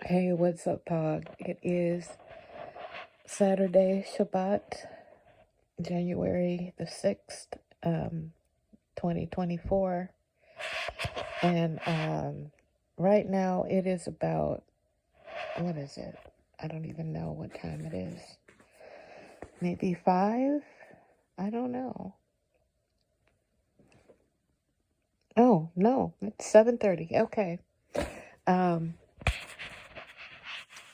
Hey, what's up, Pog? It is Saturday, Shabbat, January the 6th, 2024. And right now it is about, what is it? I don't even know what time it is. Maybe 5? I don't know. Oh, no, it's 7:30. Okay.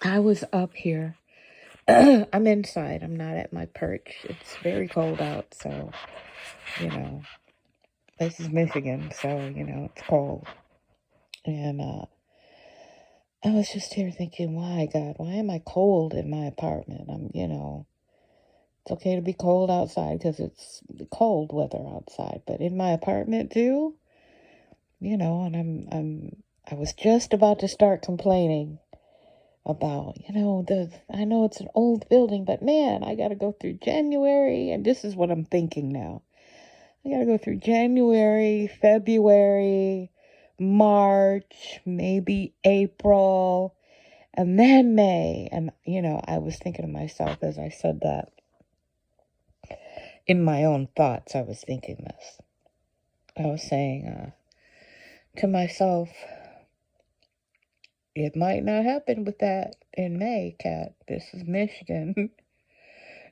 I was up here. I'm inside. I'm not at my perch. It's very cold out, so, this is Michigan, so, it's cold. And I was just here thinking, why, God, why am I cold in my apartment? It's okay to be cold outside because it's cold weather outside, but in my apartment too, and I was just about to start complaining about, I know it's an old building, but man, I got to go through January, and this is what I'm thinking now. I got to go through January, February, March, maybe April, and then May. And, I was thinking to myself as I said that, in my own thoughts, I was thinking this. I was saying to myself, it might not happen with that in May, Kat. This is Michigan.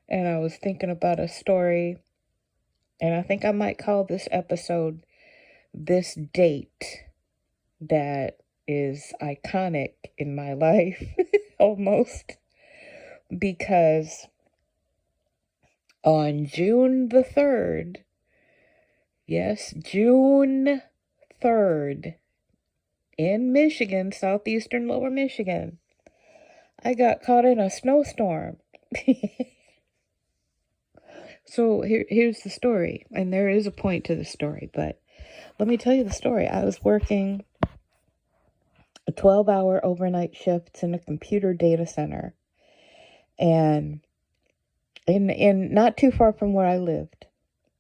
And I was thinking about a story, and I think I might call this episode This Date That Is Iconic in My Life, almost, because on June the 3rd, yes, June 3rd, in Michigan, southeastern Lower Michigan, I got caught in a snowstorm. So here's the story, and there is a point to the story, but let me tell you the story. I was working a 12-hour overnight shifts in a computer data center, and in not too far from where I lived.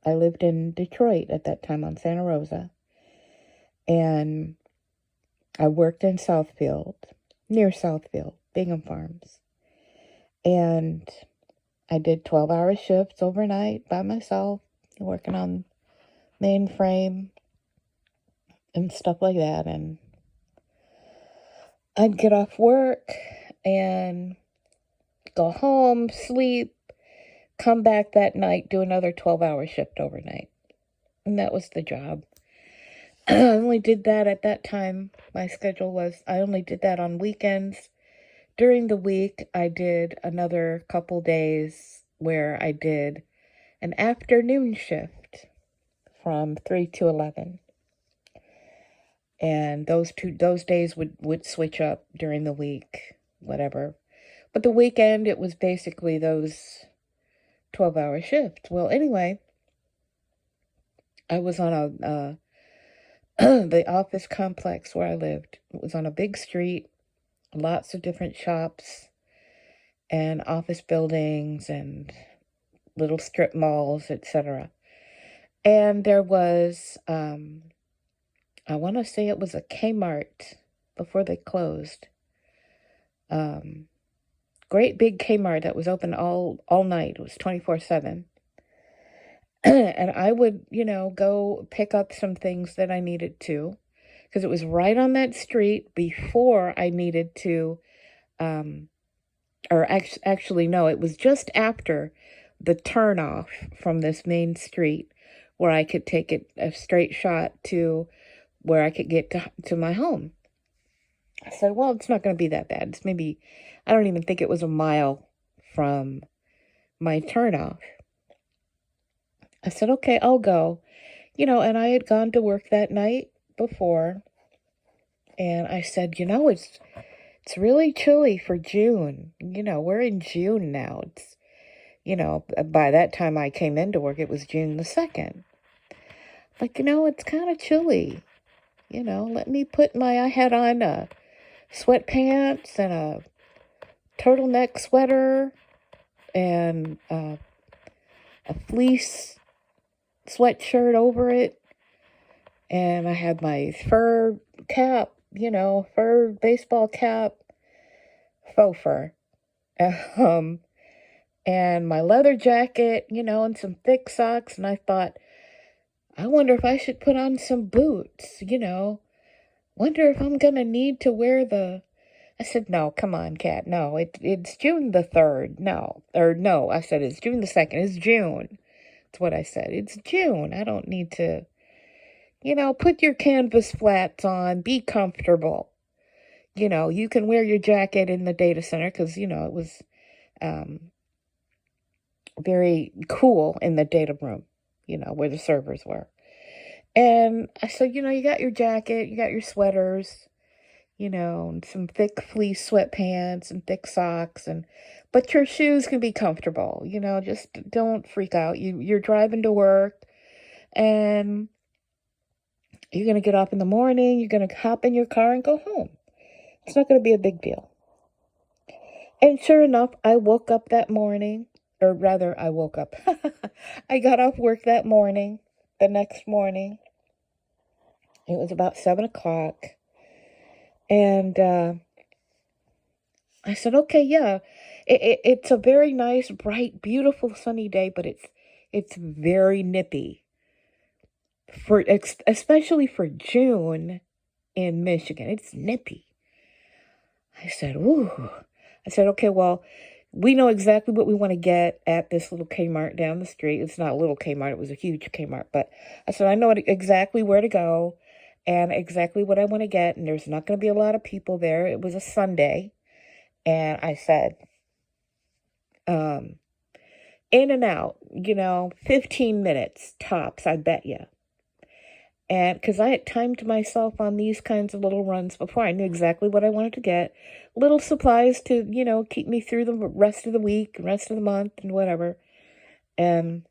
I lived in Detroit at that time on Santa Rosa, and I worked in Southfield, near Southfield, Bingham Farms, and I did 12-hour shifts overnight by myself, working on mainframe and stuff like that. And I'd get off work and go home, sleep, come back that night, do another 12-hour shift overnight. And that was the job. I only did that at that time. My schedule was, I only did that on weekends. During the week, I did another couple days where I did an afternoon shift from 3 to 11. And those days would switch up during the week, whatever. But the weekend, it was basically those 12-hour shifts. Well, anyway, I was on the office complex where I lived. It was on a big street, lots of different shops and office buildings and little strip malls, etc. And there was, I want to say it was a Kmart before they closed. Great big Kmart that was open all night. It was 24/7. And I would, go pick up some things that I needed to, because it was right on that street before I needed to, actually, no, it was just after the turnoff from this main street where I could take it a straight shot to where I could get to my home. I said, well, it's not going to be that bad. It's maybe, I don't even think it was a mile from my turnoff. I said, okay, I'll go. And I had gone to work that night before, and I said, it's really chilly for June. We're in June now. It's, by that time I came into work, it was June the 2nd. Like, it's kind of chilly. Let me I had on sweatpants and a turtleneck sweater and a fleece sweatshirt over it. And I had my fur cap, fur baseball cap faux fur. Um, and my leather jacket, and some thick socks. And I thought, I wonder if I should put on some boots. Wonder if I'm gonna need to wear the. I said, no, come on, Kat. No, it's June the 3rd. No. Or no, I said it's June the 2nd. It's June. That's what I said. It's June. I don't need to, put your canvas flats on. Be comfortable. You can wear your jacket in the data center because, it was um, very cool in the data room, where the servers were. And I said, you got your jacket, you got your sweaters, and some thick fleece sweatpants and thick socks, but your shoes can be comfortable, just don't freak out. You're driving to work and you're going to get up in the morning, you're going to hop in your car and go home. It's not going to be a big deal. And sure enough, I woke up that morning, or rather I woke up. I got off work that morning, the next morning. It was about 7 o'clock. And I said, okay, yeah, it's a very nice, bright, beautiful, sunny day, but it's very nippy, especially for June in Michigan. It's nippy. I said, ooh. I said, okay, well, we know exactly what we want to get at this little Kmart down the street. It's not a little Kmart, it was a huge Kmart. But I said, I know exactly where to go and exactly what I want to get. And there's not going to be a lot of people there. It was a Sunday. And I said, in and out, 15 minutes tops, I bet you. And because I had timed myself on these kinds of little runs before, I knew exactly what I wanted to get. Little supplies to, keep me through the rest of the week, rest of the month, and whatever. And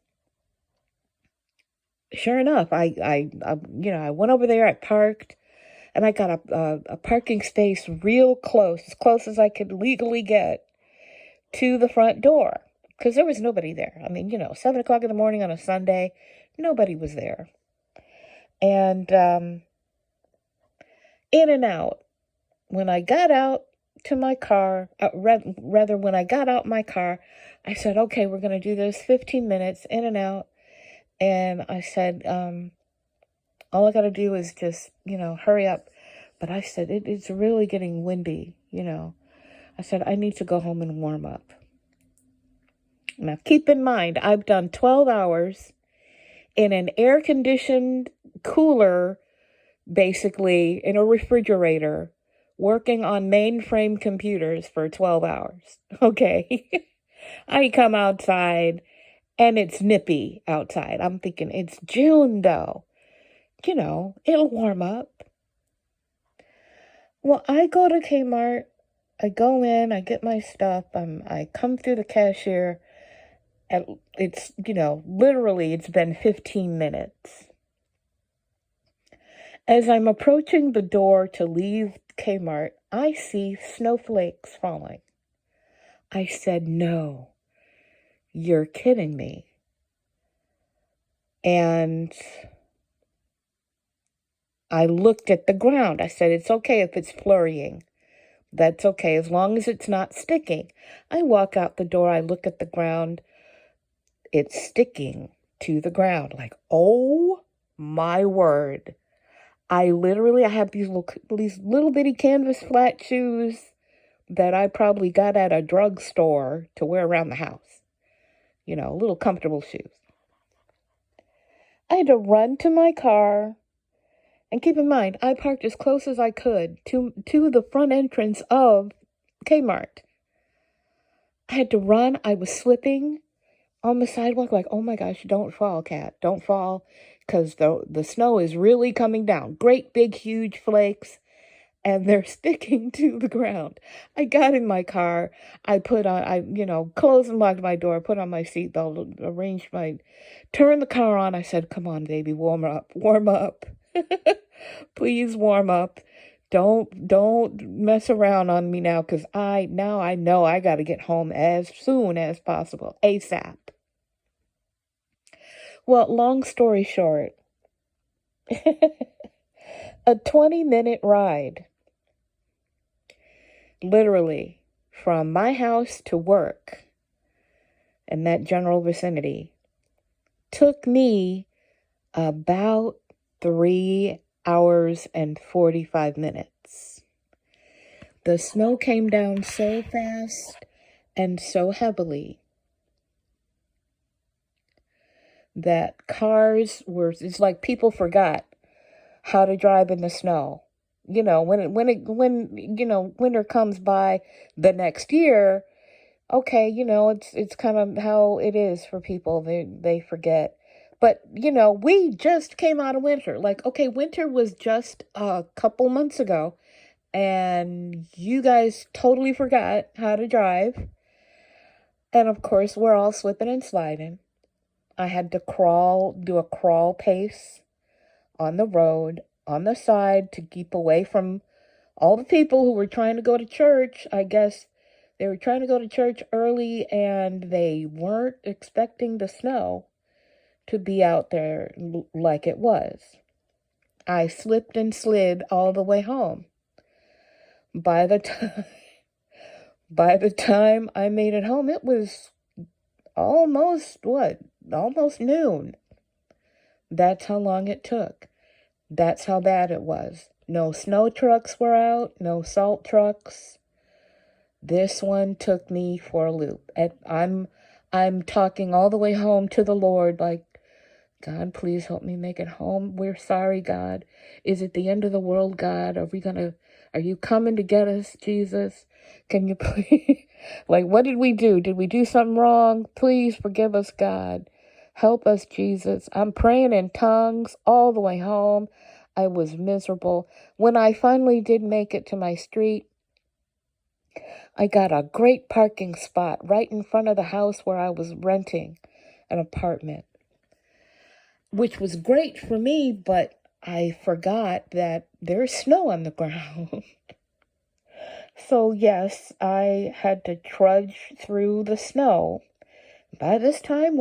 sure enough, I went over there, I parked, and I got a parking space real close as I could legally get to the front door. Because there was nobody there. I mean, 7 o'clock in the morning on a Sunday, nobody was there. And in and out. When I got out to my car, rather when I got out my car, I said, okay, we're going to do this 15 minutes in and out. And I said, all I got to do is just, hurry up. But I said, it's really getting windy, I said, I need to go home and warm up. Now, keep in mind, I've done 12 hours in an air-conditioned cooler, basically, in a refrigerator, working on mainframe computers for 12 hours. Okay. I come outside and it's nippy outside. I'm thinking it's June though. It'll warm up. Well, I go to Kmart. I go in, I get my stuff. I come through the cashier. And it's, literally it's been 15 minutes. As I'm approaching the door to leave Kmart, I see snowflakes falling. I said, no, you're kidding me. And I looked at the ground. I said, it's okay if it's flurrying. That's okay, as long as it's not sticking. I walk out the door, I look at the ground. It's sticking to the ground. Like, oh my word. I have these little bitty canvas flat shoes that I probably got at a drugstore to wear around the house. Little comfortable shoes. I had to run to my car. And keep in mind, I parked as close as I could to the front entrance of Kmart. I had to run. I was slipping on the sidewalk like, oh my gosh, don't fall, Kat. Don't fall, because the snow is really coming down. Great big huge flakes, and they're sticking to the ground. I got in my car. I closed and locked my door, put on my seatbelt, turned the car on. I said, come on, baby, warm up. Please warm up. Don't mess around on me now, because I know I got to get home as soon as possible, ASAP. Well, long story short, a 20-minute ride, literally from my house to work in that general vicinity took me about 3 hours and 45 minutes. The snow came down so fast and so heavily that it's like people forgot how to drive in the snow. When winter comes by the next year, okay, it's kind of how it is for people. They forget. But, we just came out of winter. Like, okay, winter was just a couple months ago, and you guys totally forgot how to drive. And of course, we're all slipping and sliding. I had to do a crawl pace on the road, on the side, to keep away from all the people who were trying to go to church. I guess they were trying to go to church early and they weren't expecting the snow to be out there like it was. I slipped and slid all the way home. By the time I made it home, it was almost noon. That's how long it took. That's how bad it was. No snow trucks were out, no salt trucks. This one took me for a loop. And I'm talking all the way home to the Lord, like, God, please help me make it home. We're sorry, God. Is it the end of the world, God? Are you coming to get us, Jesus? Can you please, like, what did we do? Did we do something wrong? Please forgive us, God. Help us, Jesus. I'm praying in tongues all the way home. I was miserable. When I finally did make it to my street, I got a great parking spot right in front of the house where I was renting an apartment, which was great for me, but I forgot that there's snow on the ground. So yes, I had to trudge through the snow. By this time,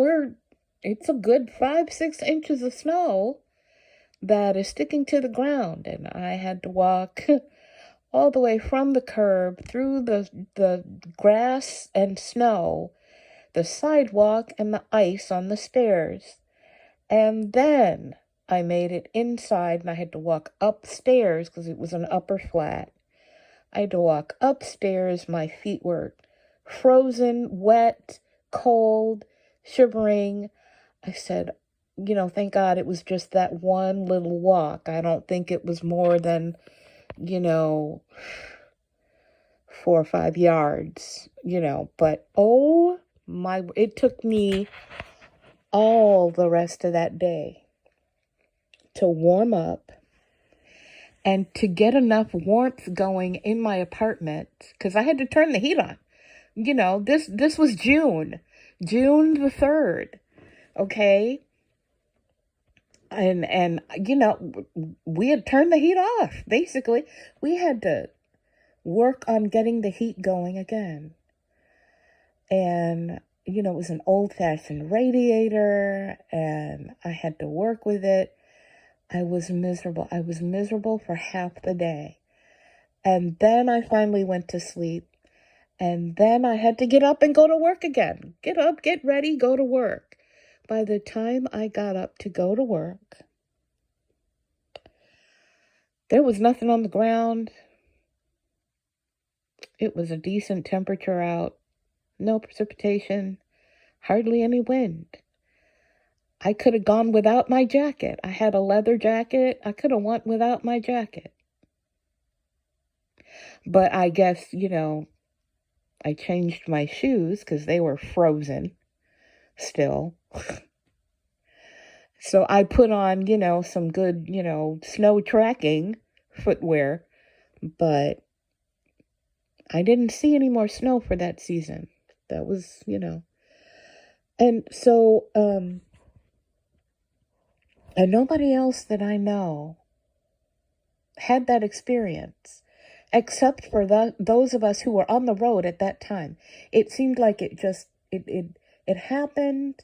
it's a good 5-6 inches of snow that is sticking to the ground, and I had to walk all the way from the curb through the grass and snow, the sidewalk and the ice on the stairs. And then I made it inside, and I had to walk upstairs because it was an upper flat. I had to walk upstairs. My feet were frozen, wet, cold, shivering. I said, thank God it was just that one little walk. I don't think it was more than, 4 or 5 yards, but it took me all the rest of that day to warm up and to get enough warmth going in my apartment, because I had to turn the heat on. This was June the 3rd, okay? And we had turned the heat off, basically. We had to work on getting the heat going again. And, it was an old-fashioned radiator, and I had to work with it. I was miserable. I was miserable for half the day. And then I finally went to sleep. And then I had to get up and go to work again. Get up, get ready, go to work. By the time I got up to go to work, there was nothing on the ground. It was a decent temperature out. No precipitation. Hardly any wind. I could have gone without my jacket. I had a leather jacket. I could have went without my jacket. But I guess, I changed my shoes because they were frozen still. So I put on, some good, snow tracking footwear. But I didn't see any more snow for that season. That was, And so, and nobody else that I know had that experience, except for those of us who were on the road at that time. It seemed like it happened,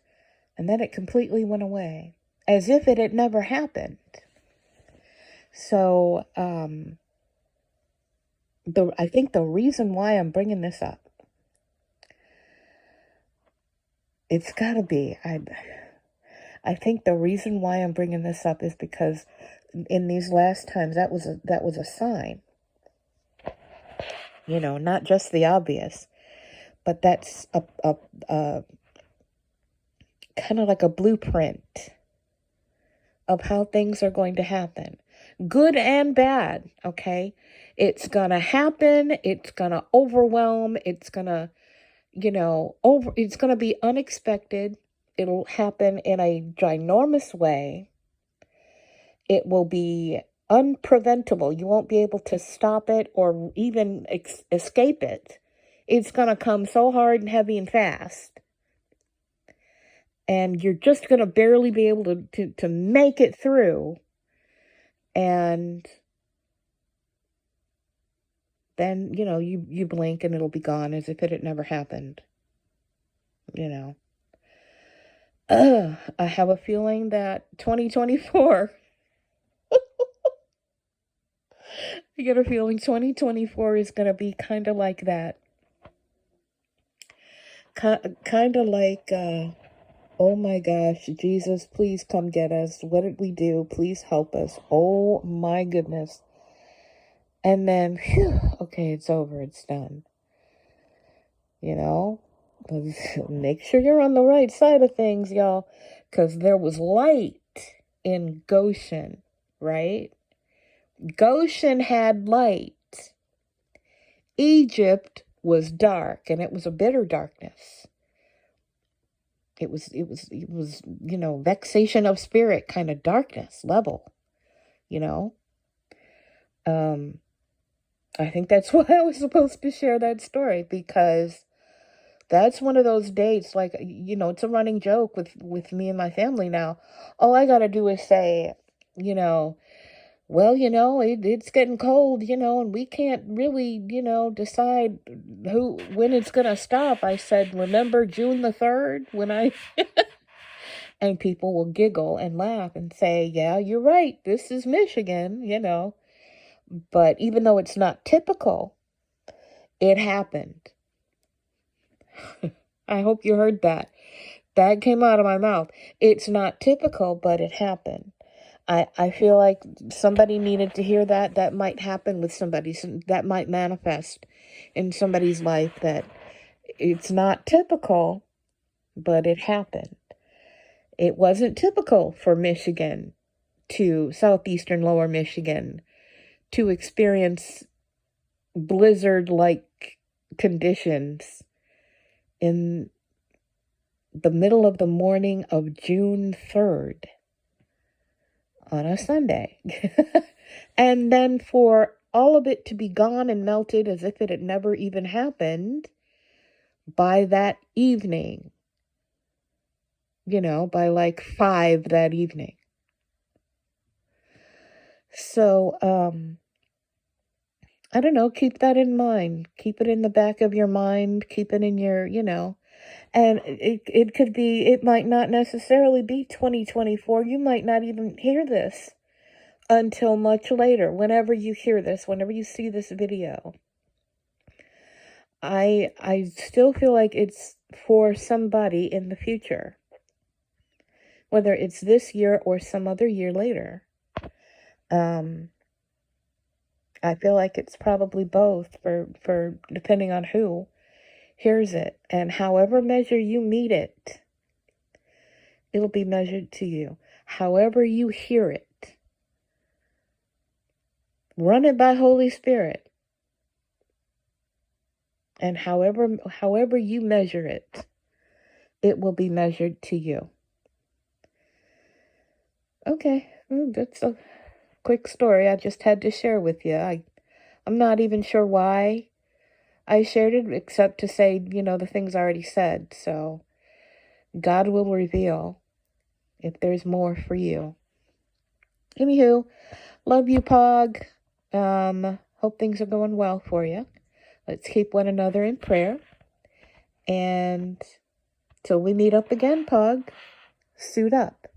and then it completely went away, as if it had never happened. So, I think the reason why I'm bringing this up It's got to be. I think the reason why I'm bringing this up is because in these last times, that was a sign. Not just the obvious, but that's a kind of like a blueprint of how things are going to happen. Good and bad, okay? It's gonna happen, it's gonna overwhelm, it's gonna, it's gonna be unexpected. It'll happen in a ginormous way. It will be unpreventable. You won't be able to stop it or even escape it. It's gonna come so hard and heavy and fast. And you're just going to barely be able to make it through. And then, you blink and it'll be gone as if it had never happened. I have a feeling that 2024, I get a feeling 2024 is going to be kind of like that. Kind of like, oh my gosh, Jesus, please come get us. What did we do? Please help us. Oh my goodness. And then, phew, okay, it's over. It's done. Make sure you're on the right side of things, y'all. Because there was light in Goshen, right? Goshen had light. Egypt was dark, and it was a bitter darkness. It was, vexation of spirit kind of darkness level, I think that's why I was supposed to share that story, because that's one of those dates, like, it's a running joke with me and my family now. All I got to do is say, well, it's getting cold, and we can't really, decide when it's going to stop. I said, remember June the 3rd when and people will giggle and laugh and say, yeah, you're right. This is Michigan, But even though it's not typical, it happened. I hope you heard that. That came out of my mouth. It's not typical, but it happened. I feel like somebody needed to hear that. That might happen with somebody. That might manifest in somebody's life, that it's not typical, but it happened. It wasn't typical for Michigan to southeastern lower Michigan to experience blizzard-like conditions in the middle of the morning of June 3rd on a Sunday. And then for all of it to be gone and melted as if it had never even happened by that evening, by like 5 that evening. So, I don't know, keep that in mind. Keep it in the back of your mind. Keep it in your, and it might not necessarily be 2024. You might not even hear this until much later. Whenever you hear this, whenever you see this video, I still feel like it's for somebody in the future, whether it's this year or some other year later. I feel like it's probably both for depending on who hears it. And however measure you meet it, it'll be measured to you. However you hear it, run it by Holy Spirit. And however you measure it, it will be measured to you. Okay, that's a quick story I just had to share with you. I'm not even sure why I shared it, except to say, the things I already said. So God will reveal if there's more for you. Anywho, love you, Pog. Hope things are going well for you. Let's keep one another in prayer. And till we meet up again, Pog, suit up.